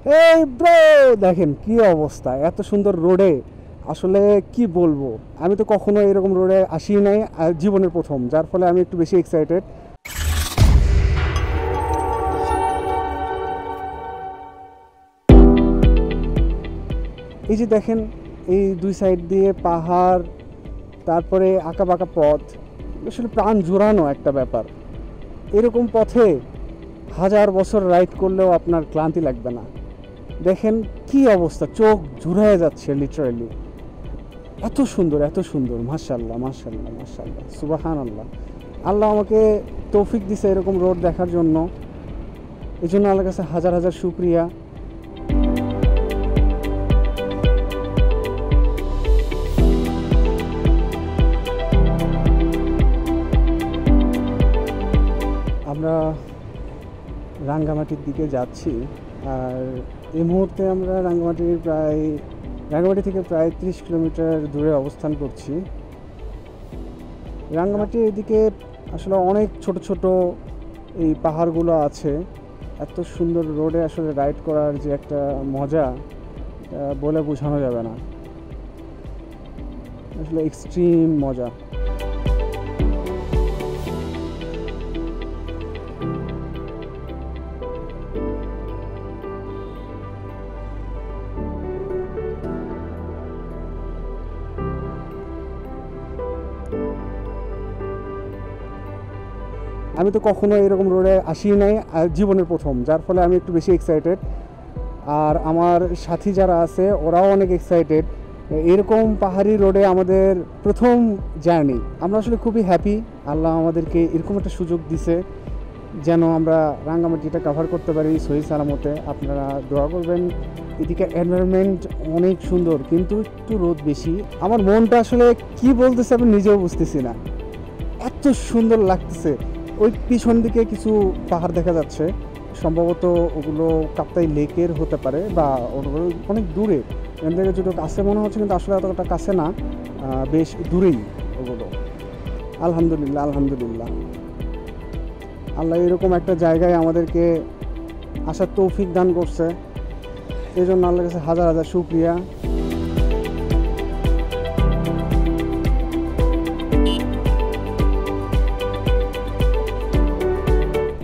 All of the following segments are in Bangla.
এই ব্রো, দেখেন কি অবস্থা এত সুন্দর রোডে। আসলে কি বলবো, আমি তো কখনো এরকম রোডে আসি নাই, জীবনের প্রথম, যার ফলে আমি একটু বেশি এক্সাইটেড। এই যে দেখেন, এই দুই সাইড দিয়ে পাহাড়, তারপরে আঁকা বাঁকা পথ, আসলে প্রাণ জোড়ানো একটা ব্যাপার। এরকম পথে হাজার বছর রাইড করলেও আপনার ক্লান্তি লাগবে না। দেখেন কি অবস্থা, চোখ জুড়ায় যাচ্ছে লিটারালি। এত সুন্দর, এত সুন্দর, মাশাল্লাহ মাশাল্লাহ মাশাল্লাহ, সুবাহান আল্লাহ। আল্লাহ আমাকে তৌফিক দিছে এরকম রোড দেখার জন্য, এই জন্য আল্লাহর কাছে হাজার হাজার শুক্রিয়া। আমরা রাঙ্গামাটির দিকে যাচ্ছি, আর এই মুহূর্তে আমরা রাঙ্গামাটি থেকে প্রায় 30 কিলোমিটার দূরে অবস্থান করছি। রাঙ্গামাটির এদিকে আসলে অনেক ছোট ছোট এই পাহাড়গুলো আছে। এত সুন্দর রোডে আসলে রাইড করার যে একটা মজা, বলে বোঝানো যাবে না, আসলে এক্সট্রিম মজা। আমি তো কখনো এরকম রোডে আসি নাই, জীবনের প্রথম, যার ফলে আমি একটু বেশি এক্সাইটেড। আর আমার সাথী যারা আছে ওরাও অনেক এক্সাইটেড। এরকম পাহাড়ি রোডে আমাদের প্রথম জার্নি, আমরা আসলে খুবই হ্যাপি। আল্লাহ আমাদেরকে এরকম একটা সুযোগ দিছে যেন আমরা রাঙ্গামাটিটা কভার করতে পারি সহি সালামতে। আপনারা দোয়া করবেন। এদিকে এনভায়রনমেন্ট অনেক সুন্দর, কিন্তু একটু রোদ বেশি। আমার মনটা আসলে কি বলতেছে আমি নিজেও বুঝতেছি না, এত সুন্দর লাগতেছে। ওই পিছন দিকে কিছু পাহাড় দেখা যাচ্ছে, সম্ভবত ওগুলো কাপ্তাই লেকের হতে পারে, বা ওগুলো অনেক দূরে। এখান থেকে যেটা কাছে মনে হচ্ছে, কিন্তু আসলে এতটা কাছে না, বেশ দূরেই ওগুলো। আলহামদুলিল্লাহ আলহামদুলিল্লাহ, আল্লাহ এরকম একটা জায়গায় আমাদেরকে আসার তৌফিক দান করছে, এই জন্য আল্লাহর কাছে হাজার হাজার শুকরিয়া।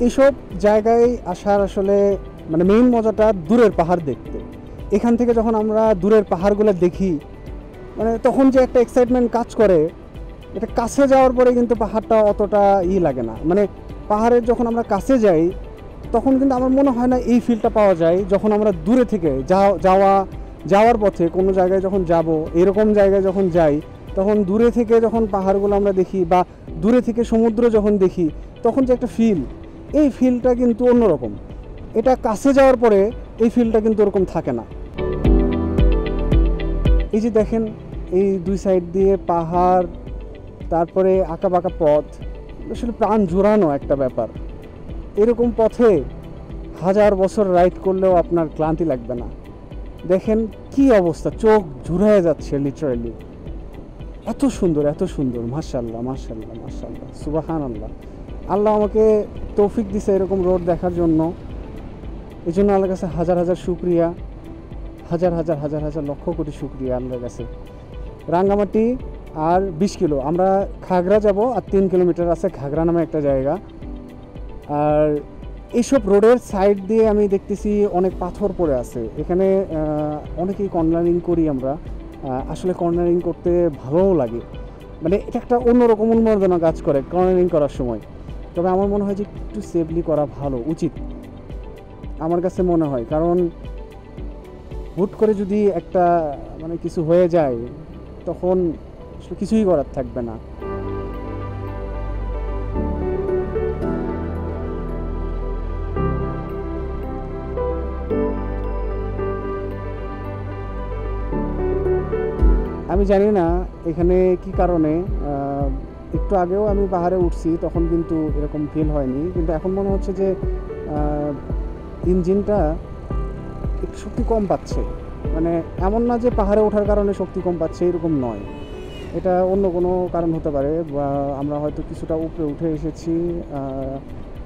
এইসব জায়গায় আসার আসলে মানে মেইন মজাটা দূরের পাহাড় দেখতে। এখান থেকে যখন আমরা দূরের পাহাড়গুলো দেখি, মানে তখন যে একটা এক্সাইটমেন্ট কাজ করে, এটা কাছে যাওয়ার পরে কিন্তু পাহাড়টা অতটা লাগে না। মানে পাহাড়ের যখন আমরা কাছে যাই, তখন কিন্তু আমার মনে হয় না এই ফিলটা পাওয়া যায় যখন আমরা দূরে থেকে যাওয়ার পথে কোনো জায়গায় যখন যাব, এরকম জায়গায় যখন যাই, তখন দূরে থেকে যখন পাহাড়গুলো আমরা দেখি বা দূরে থেকে সমুদ্র যখন দেখি, তখন যে একটা ফিল, এই ফিলটা কিন্তু অন্যরকম। এটা কাছে যাওয়ার পরে এই ফিলটা কিন্তু ওরকম থাকে না। এই যে দেখেন, এই দুই সাইড দিয়ে পাহাড়, তারপরে আঁকা বাঁকা পথ, আসলে প্রাণ জোড়ানো একটা ব্যাপার। এরকম পথে হাজার বছর রাইড করলেও আপনার ক্লান্তি লাগবে না। দেখেন কি অবস্থা, চোখ জুড়ায় যাচ্ছে লিটারালি। এত সুন্দর, এত সুন্দর, মাশাল্লাহ মাশাল্লাহ মাশাল্লাহ, সুবাহান আল্লাহ। আল্লাহ আমাকে তৌফিক দিছে এরকম রোড দেখার জন্য, এই জন্য আল্লাহর কাছে হাজার হাজার শুক্রিয়া, হাজার হাজার হাজার হাজার লক্ষ কোটি শুক্রিয়া আল্লাহর কাছে। রাঙ্গামাটি আর 20 কিলো, আমরা খাগড়া যাব, আর 3 কিলোমিটার আছে খাগড়া নামে একটা জায়গা। আর এইসব রোডের সাইড দিয়ে আমি দেখতেছি অনেক পাথর পড়ে আছে। এখানে অনেকেই কর্নারিং করি আমরা, আসলে কর্নারিং করতে ভালোও লাগে, মানে এটা একটা অন্যরকম উন্মাদনা কাজ করে কর্নারিং করার সময়। তবে আমার মনে হয় যে একটু সেফলি করা ভালো, উচিত আমার কাছে মনে হয়। কারণ হুট করে যদি একটা মানে কিছু হয়ে যায়, তখন আসলে কিছুই করার থাকবে না। আমি জানি না এখানে কি কারণে, একটু আগেও আমি পাহাড়ে উঠছি, তখন কিন্তু এরকম ফিল হয়নি, কিন্তু এখন মনে হচ্ছে যে ইঞ্জিনটা একটু শক্তি কম পাচ্ছে। মানে এমন না যে পাহাড়ে ওঠার কারণে শক্তি কম পাচ্ছে, এরকম নয়, এটা অন্য কোনো কারণ হতে পারে, বা আমরা হয়তো কিছুটা উপরে উঠে এসেছি,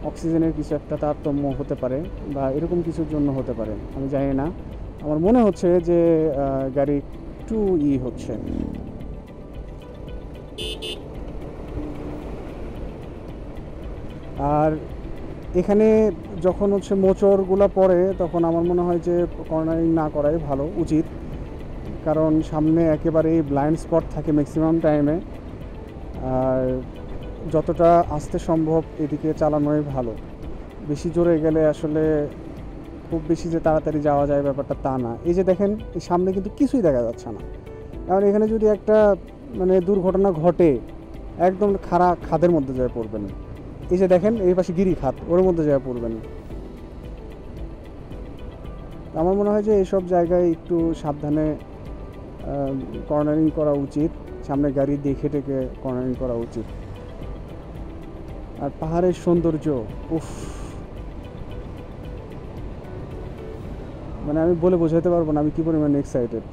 অক্সিজেনের কিছু একটা তারতম্য হতে পারে বা এরকম কিছুর জন্য হতে পারে, আমি জানি না। আমার মনে হচ্ছে যে গাড়ি একটু হচ্ছে। আর এখানে যখন হচ্ছে মোচড়গুলো পড়ে তখন আমার মনে হয় যে কর্নারিং না করাই ভালো, উচিত। কারণ সামনে একেবারেই ব্লাইন্ড স্পট থাকে ম্যাক্সিমাম টাইমে। আর যতটা আস্তে সম্ভব এদিকে চালানোই ভালো। বেশি জোরে গেলে আসলে খুব বেশি যে তাড়াতাড়ি যাওয়া যায় ব্যাপারটা তা না। এই যে দেখেন, এই সামনে কিন্তু কিছুই দেখা যাচ্ছে না। কারণ এখানে যদি একটা মানে দুর্ঘটনা ঘটে, একদম খাদের মধ্যে যায় পড়বেন। এই যে দেখেন, এই পাশে গিরিখাত, ওর মধ্যে যায় পড়বেন। আমার মনে হয় যে এইসব জায়গায় একটু সাবধানে কর্নারিং করা উচিত, সামনে গাড়ি দেখে টেকে কর্নারিং করা উচিত। আর পাহাড়ের সৌন্দর্য, উফ, মানে আমি বলে বোঝাতে পারবো না আমি কি পরিমাণ এক্সাইটেড।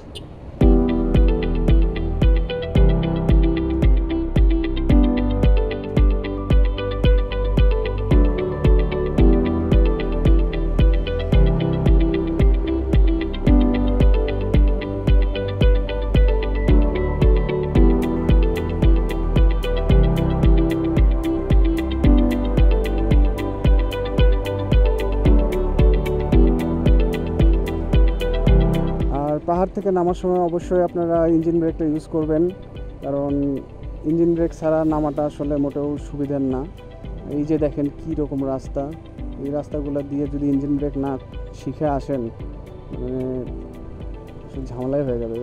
পাহাড় থেকে নামার সময় অবশ্যই আপনারা ইঞ্জিন ব্রেকটা ইউজ করবেন, কারণ ইঞ্জিন ব্রেক ছাড়া নামাটা আসলে মোটেও সুবিধার না। এই যে দেখেন কী রকম রাস্তা, এই রাস্তাগুলো দিয়ে যদি ইঞ্জিন ব্রেক না শিখে আসেন মানে ঝামেলাই হয়ে যাবে।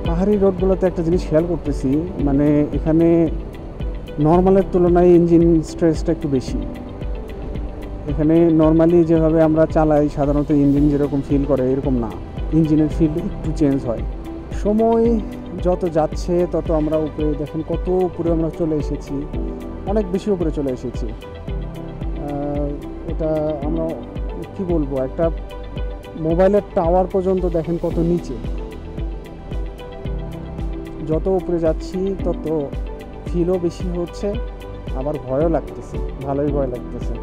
পাহাড়ি রোডগুলোতে একটা জিনিস খেয়াল করতেছি, মানে এখানে নর্মালের তুলনায় ইঞ্জিন স্ট্রেসটা একটু বেশি। এখানে নর্মালি যেভাবে আমরা চালাই সাধারণত ইঞ্জিন যেরকম ফিল করে এরকম না, ইঞ্জিনের ফিল একটু চেঞ্জ হয়। সময় যত যাচ্ছে তত আমরা উপরে দেখেন কত উপরে আমরা চলে এসেছি, অনেক বেশি উপরে চলে এসেছি। এটা আমরা কি বলবো, একটা মোবাইলের টাওয়ার পর্যন্ত দেখেন কত নিচে। যত উপরে যাচ্ছি তত ফিলও বেশি হচ্ছে, আবার ভয়ও লাগতেছে, ভালোই ভয় লাগতেছে।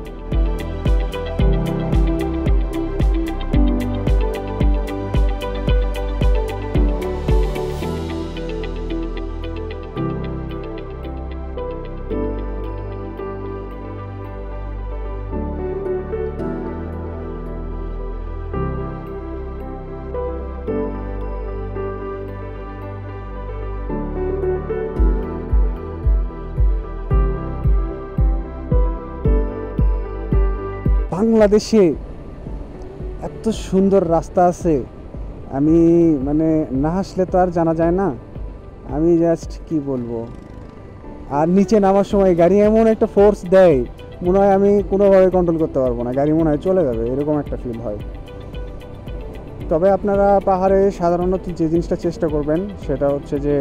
বাংলাদেশে এত সুন্দর রাস্তা আছে, আমি মানে না আসলে তো আর জানা যায় না। আমি জাস্ট কি বলবো। আর নিচে নামার সময় গাড়ি এমন একটা ফোর্স দেয়, মনে হয় আমি কোনোভাবে কন্ট্রোল করতে পারবো না, গাড়ি মনে হয় চলে যাবে, এরকম একটা ফিল হয়। তবে আপনারা পাহাড়ে সাধারণত যে জিনিসটা চেষ্টা করবেন সেটা হচ্ছে যে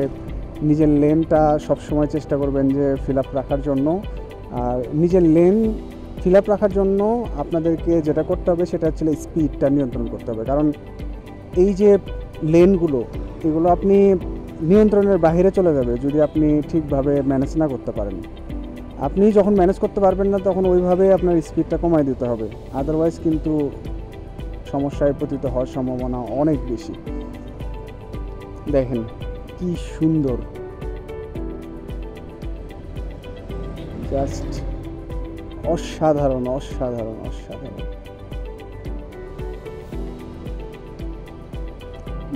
নিজের লেনটা সবসময় চেষ্টা করবেন যে ফিল আপ রাখার জন্য। আর নিজের লেন ফিল আপ রাখার জন্য আপনাদেরকে যেটা করতে হবে সেটা হচ্ছে স্পিডটা নিয়ন্ত্রণ করতে হবে। কারণ এই যে লেনগুলো, এগুলো আপনি নিয়ন্ত্রণের বাইরে চলে যাবে যদি আপনি ঠিকভাবে ম্যানেজ না করতে পারেন। আপনি যখন ম্যানেজ করতে পারবেন না তখন ওইভাবে আপনার স্পিডটা কমায় দিতে হবে, আদারওয়াইজ কিন্তু সমস্যায় পতিত হওয়ার সম্ভাবনা অনেক বেশি। দেখেন কি সুন্দর, জাস্ট অসাধারণ অসাধারণ অসাধারণ।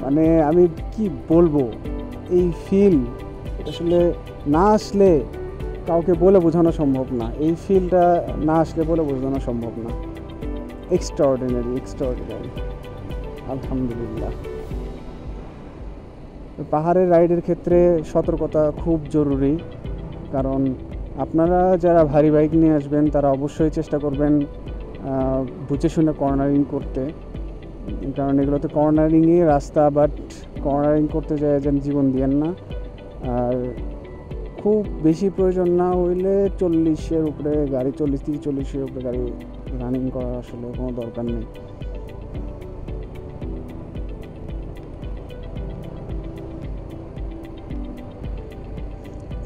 মানে আমি কি বলবো, এই ফিল আসলে না আসলে কাউকে বলে বোঝানো সম্ভব না। এই ফিলটা না আসলে বলে বোঝানো সম্ভব না। এক্সট্রাঅর্ডিনারি এক্সট্রাঅর্ডিনারি, আলহামদুলিল্লাহ। পাহাড়ের রাইডের ক্ষেত্রে সতর্কতা খুব জরুরি, কারণ আপনারা যারা ভারী বাইক নিয়ে আসবেন তারা অবশ্যই চেষ্টা করবেন বুঝে শুনে কর্নারিং করতে, কারণ এগুলোতে কর্নারিংয়ে রাস্তা, বাট কর্নারিং করতে যায় যেন জীবন দিয়েন না। আর খুব বেশি প্রয়োজন না হইলে 40-এর উপরে গাড়ি, 40-40-এর উপরে গাড়ি রানিং করা আসলে কোনো দরকার নেই।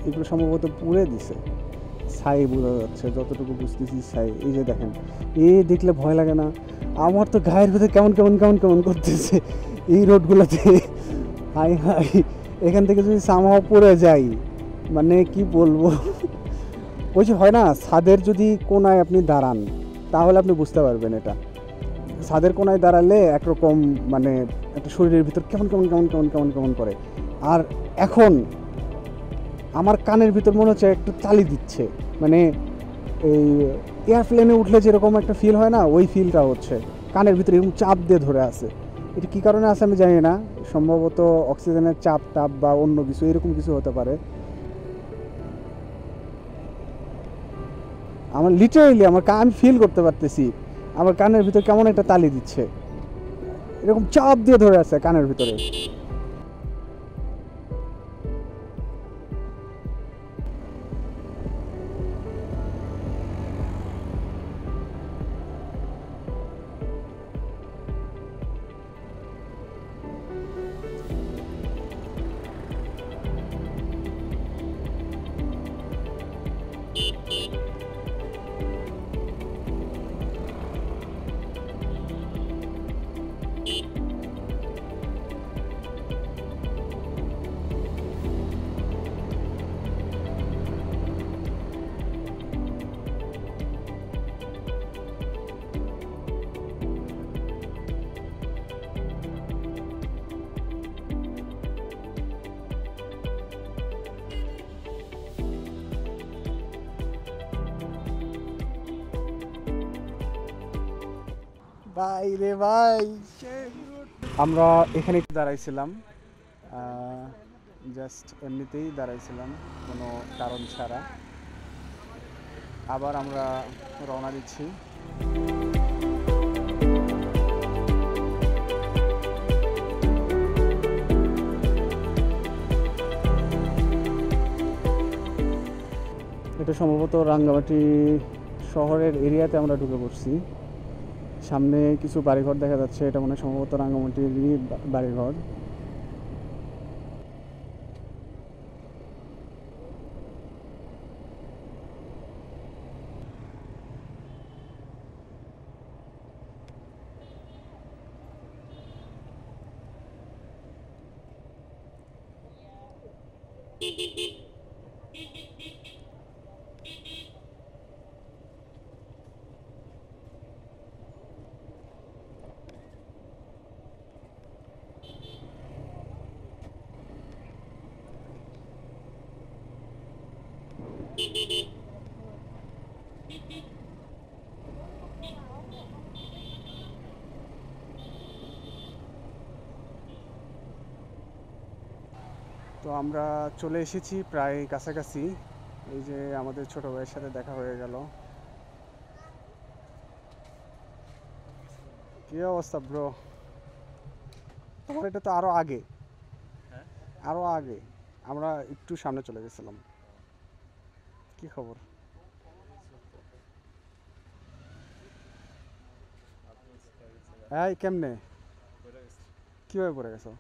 এগুলো সম্ভবত পুড়ে দিছে, ছাই বোঝা যাচ্ছে, যতটুকু বুঝতেছি ছাই। এই যে দেখেন, এই দেখলে ভয় লাগে না? আমার তো গায়ের ভিতরে কেমন কেমন কেমন কেমন করতেছে এই রোডগুলোতে। হাই হাই, এখান থেকে যদি সামহাও পড়ে যাই, মানে কি বলবো। ওই যে হয় না, ছাদের যদি কোনায় আপনি দাঁড়ান তাহলে আপনি বুঝতে পারবেন এটা। ছাদের কোনায় দাঁড়ালে একরকম মানে একটা শরীরের ভিতর কেমন কেমন কেমন কেমন কেমন কেমন করে। আর এখন আমার কানের ভিতর মনে হচ্ছে একটু তালি দিচ্ছে, মানে এই এয়ারপ্লেনে উঠলে যেরকম একটা ফিল হয় না, ওই ফিলটা হচ্ছে কানের ভিতরে এরকম চাপ দিয়ে ধরে আছে। এটা কী কারণে আছে আমি জানি না, সম্ভবত অক্সিজেনের চাপ টাপ বা অন্য কিছু, এরকম কিছু হতে পারে। আমার লিটারেলি আমি ফিল করতে পারতেছি আমার কানের ভিতরে কেমন একটা তালি দিচ্ছে, এরকম চাপ দিয়ে ধরে আছে কানের ভিতরে। ভাই রে ভাই, আমরা এখানে একটু দাঁড়াইছিলাম, জাস্ট এমনিতেই দাঁড়াইছিলাম কোনো কারণ ছাড়া। আবার আমরা রওনা দিচ্ছি। এটা সম্ভবত রাঙ্গামাটি শহরের এরিয়াতে আমরা ঢুকে পড়ছি। সামনে কিছু বাড়িঘর দেখা যাচ্ছে, এটা মনে হয় সম্ভবত রাঙ্গামাটিরই বাড়িঘর। তো আমরা চলে এসেছি প্রায় কাছাকাছি। এই যে আমাদের ছোট ভাইয়ের সাথে দেখা হয়ে গেল। কি অবস্থা ব্রো? তোমার এটা তো আরো আগে, হ্যাঁ, আরো আগে আমরা একটু সামনে চলে গেছিলাম। কি খবর? আপনি এই কেমনে? পড়ে গেছে। কিভাবে পড়ে গেছো?